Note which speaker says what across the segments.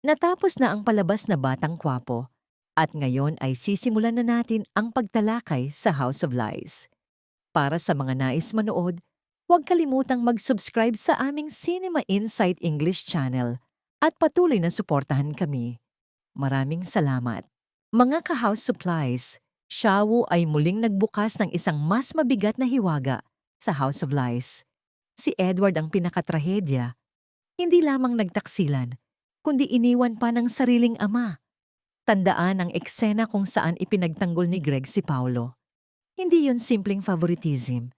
Speaker 1: Natapos na ang palabas na Batang Kwapo at ngayon ay sisimulan na natin ang pagtalakay sa House of Lies. Para sa mga nais manood, huwag kalimutang mag-subscribe sa aming Cinema Insight English channel at patuloy na suportahan kami. Maraming salamat. Mga ka-house supplies, Shawu ay muling nagbukas ng isang mas mabigat na hiwaga sa House of Lies. Si Edward ang pinakatrahedya, hindi lamang nagtaksilan, kundi iniwan pa ng sariling ama. Tandaan ang eksena kung saan ipinagtanggol ni Greg si Paulo. Hindi yun simpleng favoritism.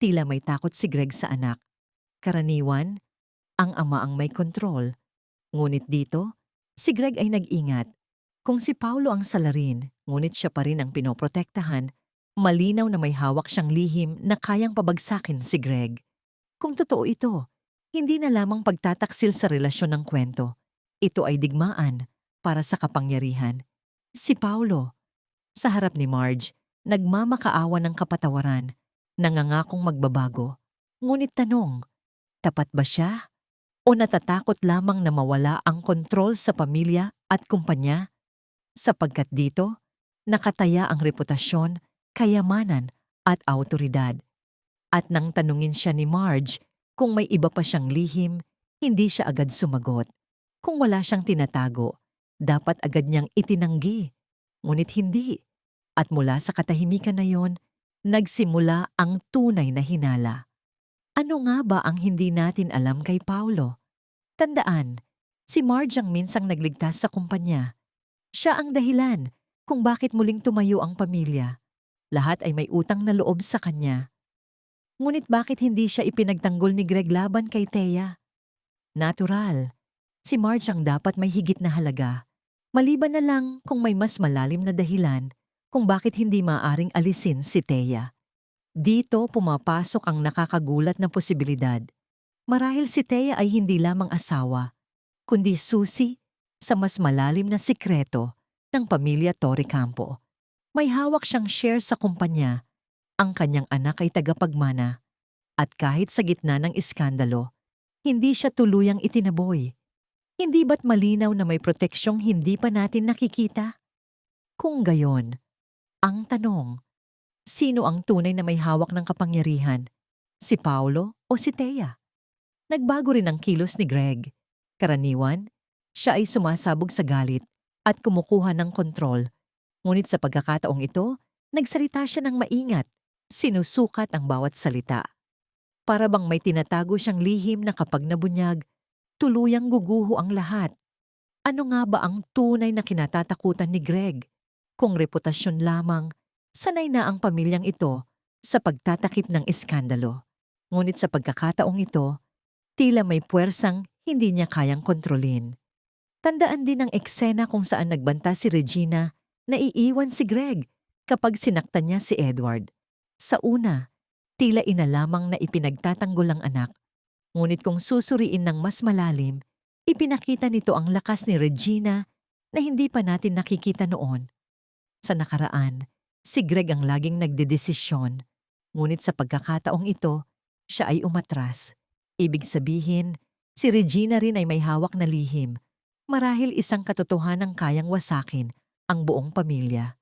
Speaker 1: Tila may takot si Greg sa anak. Karaniwan, ang ama ang may kontrol. Ngunit dito, si Greg ay nag-ingat. Kung si Paulo ang salarin, ngunit siya pa rin ang pinoprotektahan, malinaw na may hawak siyang lihim na kayang pabagsakin si Greg. Kung totoo ito, hindi na lamang pagtataksil sa relasyon ng kwento. Ito ay digmaan para sa kapangyarihan. Si Paulo, sa harap ni Marge, nagmamakaawa ng kapatawaran, nangangakong magbabago. Ngunit tanong, tapat ba siya? O natatakot lamang na mawala ang kontrol sa pamilya at kumpanya? Sapagkat dito, nakataya ang reputasyon, kayamanan at autoridad. At nang tanungin siya ni Marge kung may iba pa siyang lihim, hindi siya agad sumagot. Kung wala siyang tinatago, dapat agad niyang itinanggi. Ngunit hindi. At mula sa katahimikan na yon, nagsimula ang tunay na hinala. Ano nga ba ang hindi natin alam kay Paulo? Tandaan, si Marge ang minsang nagligtas sa kumpanya. Siya ang dahilan kung bakit muling tumayo ang pamilya. Lahat ay may utang na loob sa kanya. Ngunit bakit hindi siya ipinagtanggol ni Greg laban kay Thea? Natural. Si Marge ang dapat may higit na halaga. Maliban na lang kung may mas malalim na dahilan kung bakit hindi maaaring alisin si Thea. Dito pumapasok ang nakakagulat na posibilidad. Marahil si Thea ay hindi lamang asawa, kundi susi sa mas malalim na sikreto ng pamilya Torrecampo. May hawak siyang share sa kumpanya, ang kanyang anak ay tagapagmana, at kahit sa gitna ng iskandalo, hindi siya tuluyang itinaboy. Hindi ba't malinaw na may proteksyong hindi pa natin nakikita? Kung gayon, ang tanong, sino ang tunay na may hawak ng kapangyarihan? Si Paulo o si Thea? Nagbago rin ang kilos ni Greg. Karaniwan, siya ay sumasabog sa galit at kumukuha ng kontrol. Ngunit sa pagkakataong ito, nagsalita siya ng maingat, sinusukat ang bawat salita. Para bang may tinatago siyang lihim na kapag nabunyag, tuluyang guguho ang lahat. Ano nga ba ang tunay na kinatatakutan ni Greg? Kung reputasyon lamang, sanay na ang pamilyang ito sa pagtatakip ng iskandalo. Ngunit sa pagkakataong ito, tila may puwersang hindi niya kayang kontrolin. Tandaan din ang eksena kung saan nagbanta si Regina na iiwan si Greg kapag sinaktan niya si Edward. Sa una, tila ina lamang na ipinagtatanggol ang anak. Ngunit kung susuriin ng mas malalim, ipinakita nito ang lakas ni Regina na hindi pa natin nakikita noon. Sa nakaraan, si Greg ang laging nagdedesisyon. Ngunit sa pagkakataong ito, siya ay umatras. Ibig sabihin, si Regina rin ay may hawak na lihim. Marahil isang katotohanang kayang wasakin ang buong pamilya.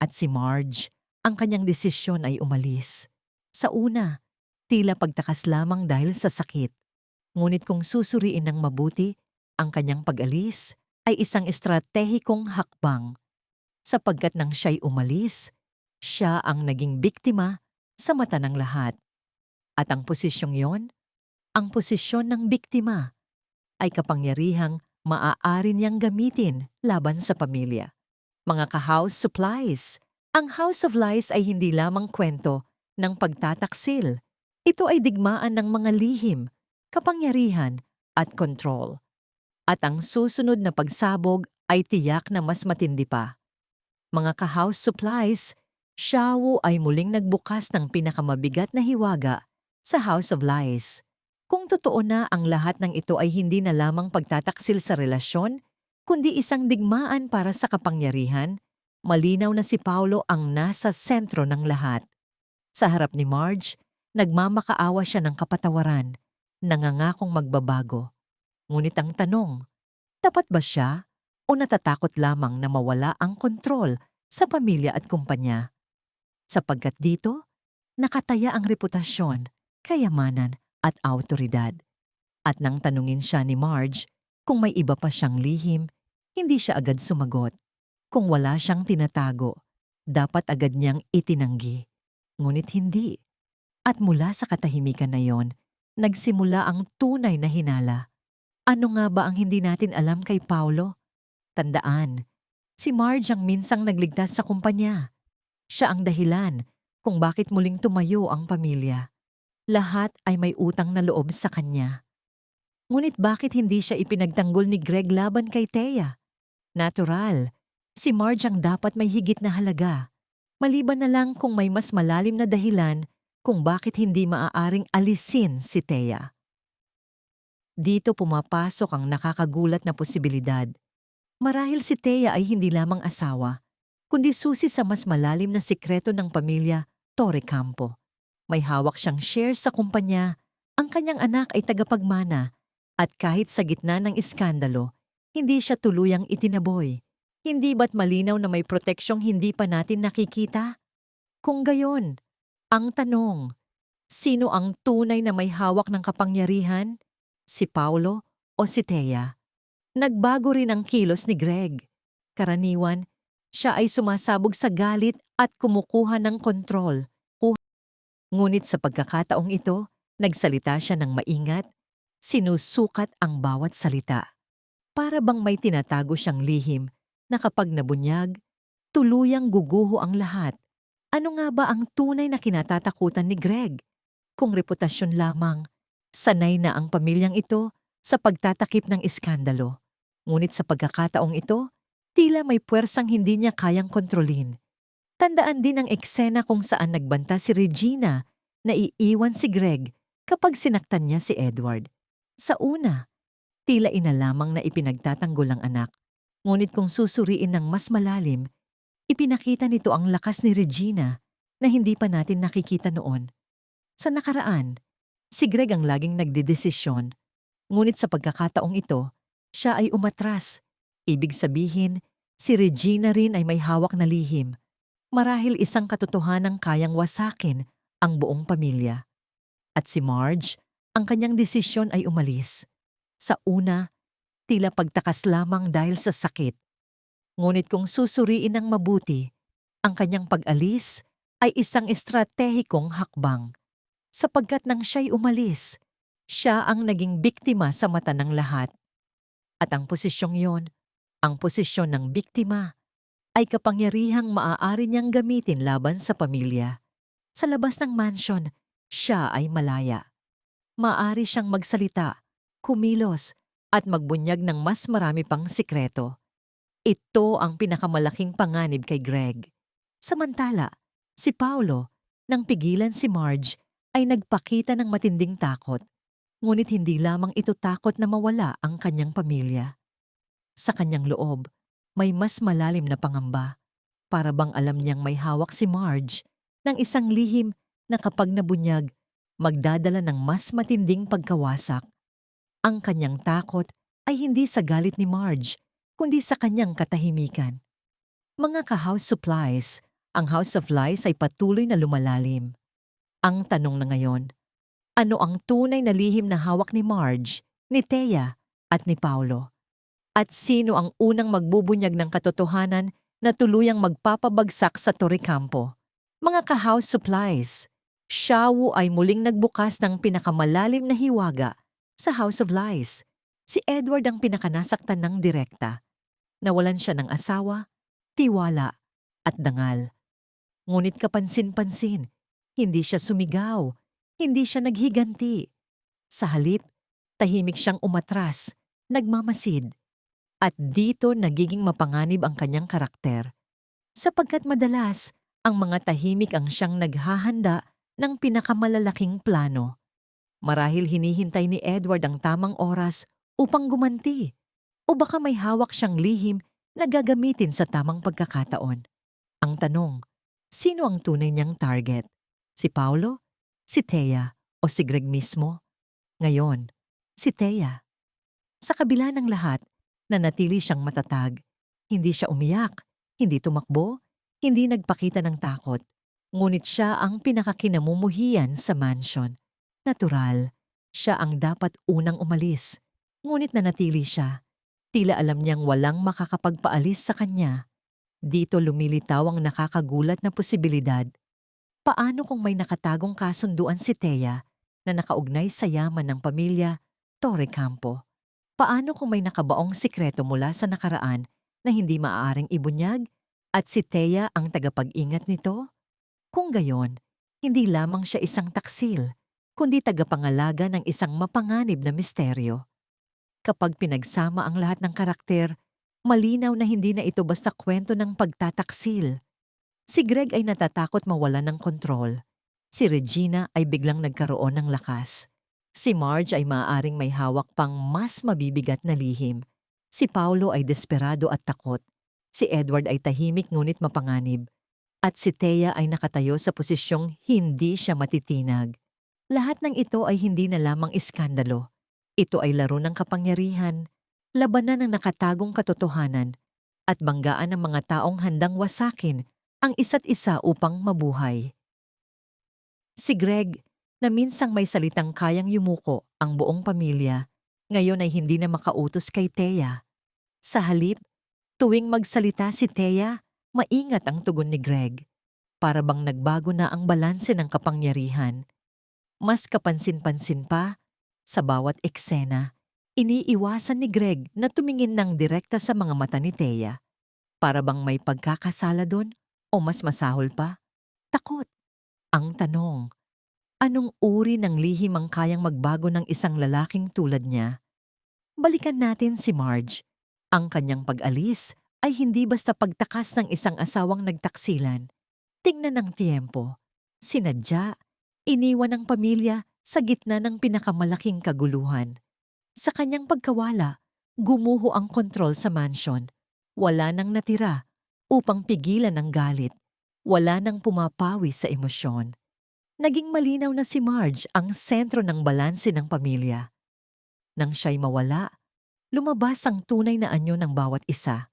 Speaker 1: At si Marge, ang kanyang desisyon ay umalis. Sa una, tila pagtakas lamang dahil sa sakit. Ngunit kung susuriin ng mabuti, ang kanyang pag-alis ay isang estratehikong hakbang. Sapagkat nang siya'y umalis, siya ang naging biktima sa mata ng lahat. At ang posisyong yon, ang posisyon ng biktima, ay kapangyarihang maaari niyang gamitin laban sa pamilya. Mga ka-house supplies, ang House of Lies ay hindi lamang kwento ng pagtataksil. Ito ay digmaan ng mga lihim, kapangyarihan at kontrol. At ang susunod na pagsabog ay tiyak na mas matindi pa. Mga ka-house supplies, Shawu ay muling nagbukas ng pinakamabigat na hiwaga sa House of Lies. Kung totoo na ang lahat ng ito ay hindi na lamang pagtataksil sa relasyon, kundi isang digmaan para sa kapangyarihan, malinaw na si Paulo ang nasa sentro ng lahat. Sa harap ni Marge, nagmamakaawa siya ng kapatawaran, nangangakong magbabago. Ngunit ang tanong, Tapat ba siya o natatakot lamang na mawala ang kontrol sa pamilya at kumpanya? Sapagkat dito, nakataya ang reputasyon, kayamanan at awtoridad. At nang tanungin siya ni Marge kung may iba pa siyang lihim, hindi siya agad sumagot. Kung wala siyang tinatago, dapat agad niyang itinanggi. Ngunit hindi. At mula sa katahimikan na yon, nagsimula ang tunay na hinala. Ano nga ba ang hindi natin alam kay Paulo? Tandaan, si Marge ang minsang nagligtas sa kumpanya. Siya ang dahilan kung bakit muling tumayo ang pamilya. Lahat ay may utang na loob sa kanya. Ngunit bakit hindi siya ipinagtanggol ni Greg laban kay Thea? Natural, si Marge ang dapat may higit na halaga. Maliban na lang kung may mas malalim na dahilan kung bakit hindi maaaring alisin si Thea. Dito pumapasok ang nakakagulat na posibilidad. Marahil si Thea ay hindi lamang asawa, kundi susi sa mas malalim na sikreto ng pamilya Torrecampo. May hawak siyang shares sa kumpanya, ang kanyang anak ay tagapagmana, at kahit sa gitna ng iskandalo, hindi siya tuluyang itinaboy. Hindi ba't malinaw na may proteksyong hindi pa natin nakikita? Kung gayon, ang tanong, sino ang tunay na may hawak ng kapangyarihan? Si Paulo o si Thea? Nagbago rin ang kilos ni Greg. Karaniwan, siya ay sumasabog sa galit at kumukuha ng kontrol. Ngunit sa pagkakataong ito, nagsalita siya ng maingat, sinusukat ang bawat salita. Para bang may tinatago siyang lihim na kapag nabunyag, tuluyang guguho ang lahat. Ano nga ba ang tunay na kinatatakutan ni Greg? Kung reputasyon lamang, sanay na ang pamilyang ito sa pagtatakip ng iskandalo. Ngunit sa pagkakataong ito, tila may puwersang hindi niya kayang kontrolin. Tandaan din ang eksena kung saan nagbanta si Regina na iiwan si Greg kapag sinaktan niya si Edward. Sa una, tila ina lamang na ipinagtatanggol ang anak. Ngunit kung susuriin ng mas malalim, ipinakita nito ang lakas ni Regina na hindi pa natin nakikita noon. Sa nakaraan, si Greg ang laging nagdedesisyon. Ngunit sa pagkakataong ito, siya ay umatras. Ibig sabihin, si Regina rin ay may hawak na lihim. Marahil isang katotohanang kayang wasakin ang buong pamilya. At si Marge, ang kanyang desisyon ay umalis. Sa una, tila pagtakas lamang dahil sa sakit. Ngunit kung susuriin ng mabuti, ang kanyang pag-alis ay isang estratehikong hakbang. Sapagkat nang siya'y umalis, siya ang naging biktima sa mata ng lahat. At ang posisyong yon, ang posisyon ng biktima, ay kapangyarihang maaari niyang gamitin laban sa pamilya. Sa labas ng mansyon, siya ay malaya. Maaari siyang magsalita, kumilos, at magbunyag ng mas marami pang sikreto. Ito ang pinakamalaking panganib kay Greg. Samantala, si Paulo, nang pigilan si Marge, ay nagpakita ng matinding takot. Ngunit hindi lamang ito takot na mawala ang kanyang pamilya. Sa kanyang loob, may mas malalim na pangamba. Para bang alam niyang may hawak si Marge ng isang lihim na kapag nabunyag, magdadala ng mas matinding pagkawasak. Ang kanyang takot ay hindi sa galit ni Marge, kundi sa kanyang katahimikan. Mga ka-house supplies, ang House of Lies ay patuloy na lumalalim. Ang tanong na ngayon, ano ang tunay na lihim na hawak ni Marge, ni Thea, at ni Paulo? At sino ang unang magbubunyag ng katotohanan na tuluyang magpapabagsak sa Torrecampo? Mga ka-house supplies, Shawu ay muling nagbukas ng pinakamalalim na hiwaga sa House of Lies. Si Edward ang pinakanasaktan ng direkta. Nawalan siya ng asawa, tiwala, at dangal. Ngunit kapansin-pansin, hindi siya sumigaw, hindi siya naghiganti. Sa halip, tahimik siyang umatras, nagmamasid. At dito nagiging mapanganib ang kanyang karakter. Sapagkat madalas, ang mga tahimik ang siyang naghahanda ng pinakamalalaking plano. Marahil hinihintay ni Edward ang tamang oras upang gumanti. O baka may hawak siyang lihim na gagamitin sa tamang pagkakataon. Ang tanong, sino ang tunay niyang target? Si Paulo, si Thea, o si Greg mismo? Ngayon, si Thea. Sa kabila ng lahat, Nanatili siyang matatag. Hindi siya umiyak, hindi tumakbo, hindi nagpakita ng takot. Ngunit siya ang pinakakinamumuhian sa mansion. Natural, siya ang dapat unang umalis. Ngunit nanatili siya. Tila alam niyang walang makakapagpaalis sa kanya. Dito lumilitaw ang nakakagulat na posibilidad. Paano kung may nakatagong kasunduan si Thea na nakaugnay sa yaman ng pamilya Torrecampo? Paano kung may nakabaong sikreto mula sa nakaraan na hindi maaaring ibunyag at si Thea ang tagapag-ingat nito? Kung gayon, hindi lamang siya isang taksil, kundi tagapangalaga ng isang mapanganib na misteryo. Kapag pinagsama ang lahat ng karakter, malinaw na hindi na ito basta kwento ng pagtataksil. Si Greg ay natatakot mawalan ng kontrol. Si Regina ay biglang nagkaroon ng lakas. Si Marge ay maaaring may hawak pang mas mabibigat na lihim. Si Paulo ay desperado at takot. Si Edward ay tahimik ngunit mapanganib. At si Thea ay nakatayo sa posisyong hindi siya matitinag. Lahat ng ito ay hindi na lamang iskandalo. Ito ay laro ng kapangyarihan, labanan ng nakatagong katotohanan, at banggaan ng mga taong handang wasakin ang isa't isa upang mabuhay. Si Greg, na minsang may salitang kayang yumuko ang buong pamilya, ngayon ay hindi na makautos kay Thea. Sa halip, tuwing magsalita si Thea, maingat ang tugon ni Greg. Para bang nagbago na ang balanse ng kapangyarihan. Mas kapansin-pansin pa, sa bawat eksena, iniiwasan ni Greg na tumingin ng direkta sa mga mata ni Thea. Para bang may pagkakasala doon o mas masahol pa? Takot. Ang tanong, anong uri ng lihim ang kayang magbago ng isang lalaking tulad niya? Balikan natin si Marge. Ang kanyang pag-alis ay hindi basta pagtakas ng isang asawang nagtaksilan. Tingnan ng tiempo. Sinadya, iniwan ng pamilya sa gitna ng pinakamalaking kaguluhan. Sa kanyang pagkawala, gumuho ang kontrol sa mansion. Wala nang natira upang pigilan ang galit. Wala nang pumapawi sa emosyon. Naging malinaw na si Marge ang sentro ng balanse ng pamilya. Nang siya'y mawala, lumabas ang tunay na anyo ng bawat isa.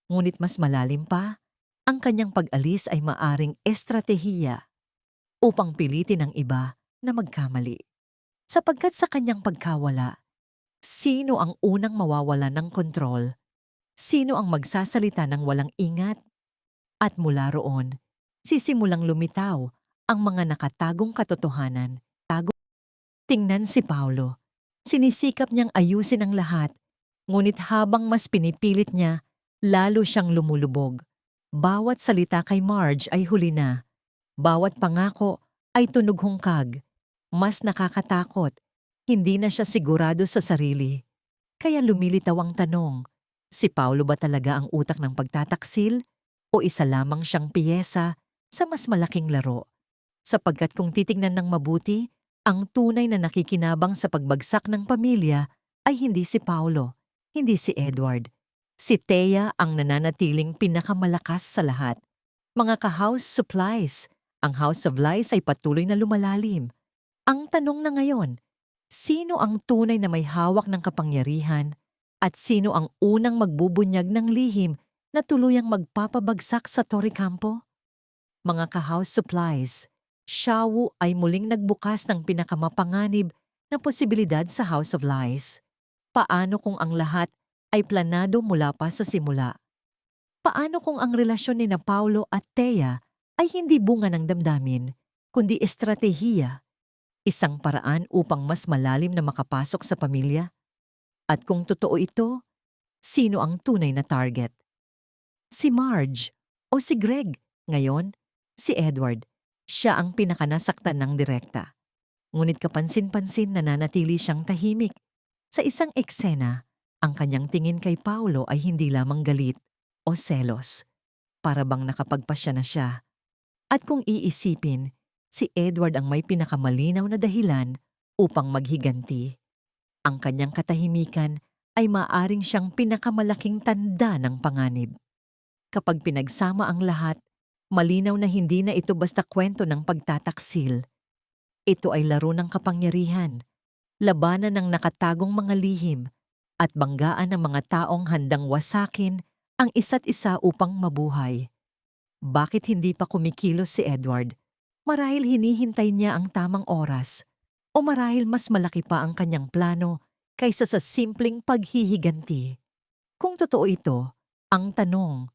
Speaker 1: Ngunit mas malalim pa, ang kanyang pag-alis ay maaring estratehiya upang pilitin ang iba na magkamali. Sapagkat sa kanyang pagkawala, sino ang unang mawawala ng kontrol? Sino ang magsasalita ng walang ingat? At mula roon, sisimulang lumitaw ang mga nakatagong katotohanan. Tingnan si Paulo. Sinisikap niyang ayusin ang lahat, ngunit habang mas pinipilit niya, lalo siyang lumulubog. Bawat salita kay Marge ay huli na. Bawat pangako ay tunog hungkag. Mas nakakatakot. Hindi na siya sigurado sa sarili. Kaya lumilitaw ang tanong, si Paulo ba talaga ang utak ng pagtataksil o isa lamang siyang piyesa sa mas malaking laro? Sapagkat kung titingnan ng mabuti, ang tunay na nakikinabang sa pagbagsak ng pamilya ay hindi si Paulo, hindi si Edward. Si Thea ang nananatiling pinakamalakas sa lahat. Mga ka-house supplies, ang House of Lies ay patuloy na lumalalim. Ang tanong na ngayon, sino ang tunay na may hawak ng kapangyarihan at sino ang unang magbubunyag ng lihim na tuluyang magpapabagsak sa Torrecampo? Mga ka-house supplies, Shawu ay muling nagbukas ng pinakamapanganib na posibilidad sa House of Lies. Paano kung ang lahat ay planado mula pa sa simula? Paano kung ang relasyon ni na Paulo at Thea ay hindi bunga ng damdamin, kundi estratehiya? Isang paraan upang mas malalim na makapasok sa pamilya? At kung totoo ito, sino ang tunay na target? Si Marge o si Greg? Ngayon, si Edward. Siya ang pinakanasaktan ng direkta. Ngunit kapansin-pansin nananatili siyang tahimik. Sa isang eksena, ang kanyang tingin kay Paulo ay hindi lamang galit o selos. Para bang nakapagpasya na siya. At kung iisipin, si Edward ang may pinakamalinaw na dahilan upang maghiganti. Ang kanyang katahimikan ay maaring siyang pinakamalaking tanda ng panganib. Kapag pinagsama ang lahat, malinaw na hindi na ito basta kwento ng pagtataksil. Ito ay laro ng kapangyarihan, labanan ng nakatagong mga lihim, at banggaan ng mga taong handang wasakin ang isa't isa upang mabuhay. Bakit hindi pa kumikilos si Edward? Marahil hinihintay niya ang tamang oras o marahil mas malaki pa ang kanyang plano kaysa sa simpleng paghihiganti. Kung totoo ito, ang tanong,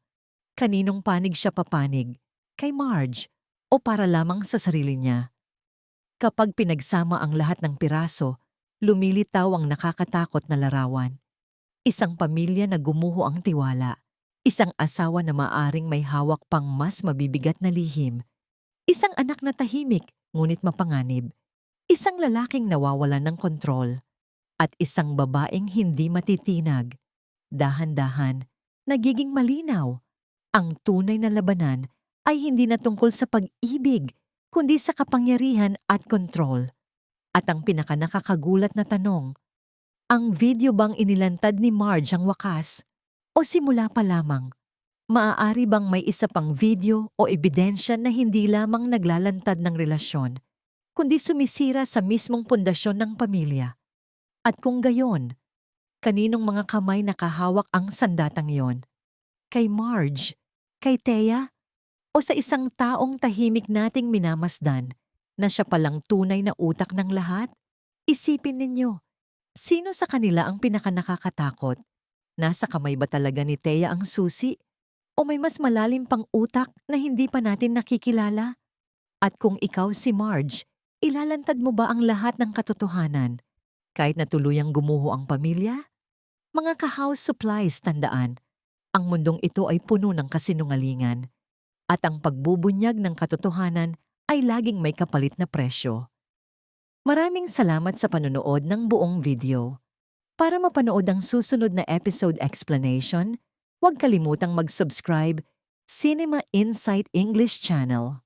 Speaker 1: kaninong panig siya papanig? Kay Marge o para lamang sa sarili niya? Kapag pinagsama ang lahat ng piraso, lumilitaw ang nakakatakot na larawan. Isang pamilya na gumuho ang tiwala. Isang asawa na maaring may hawak pang mas mabibigat na lihim. Isang anak na tahimik ngunit mapanganib. Isang lalaking nawawalan ng kontrol. At isang babaeng hindi matitinag. Dahan-dahan, nagiging malinaw. Ang tunay na labanan ay hindi na tungkol sa pag-ibig, kundi sa kapangyarihan at kontrol. At ang pinakanakakagulat na tanong, ang video bang inilantad ni Marge ang wakas? O simula pa lamang? Maaari bang may isa pang video o ebidensya na hindi lamang naglalantad ng relasyon, kundi sumisira sa mismong pundasyon ng pamilya? At kung gayon, kaninong mga kamay nakahawak ang sandatang yon? Kay Marge? Kay Thea? O sa isang taong tahimik nating minamasdan na siya palang tunay na utak ng lahat? Isipin ninyo, sino sa kanila ang pinakanakakatakot? Nasa kamay ba talaga ni Thea ang susi? O may mas malalim pang utak na hindi pa natin nakikilala? At kung ikaw si Marge, ilalantad mo ba ang lahat ng katotohanan? Kahit na tuluyang gumuho ang pamilya? Mga ka-house supplies, tandaan, ang mundong ito ay puno ng kasinungalingan. At ang pagbubunyag ng katotohanan ay laging may kapalit na presyo. Maraming salamat sa panonood ng buong video. Para mapanood ang susunod na episode explanation, huwag kalimutang mag-subscribe Cinema Insight English Channel.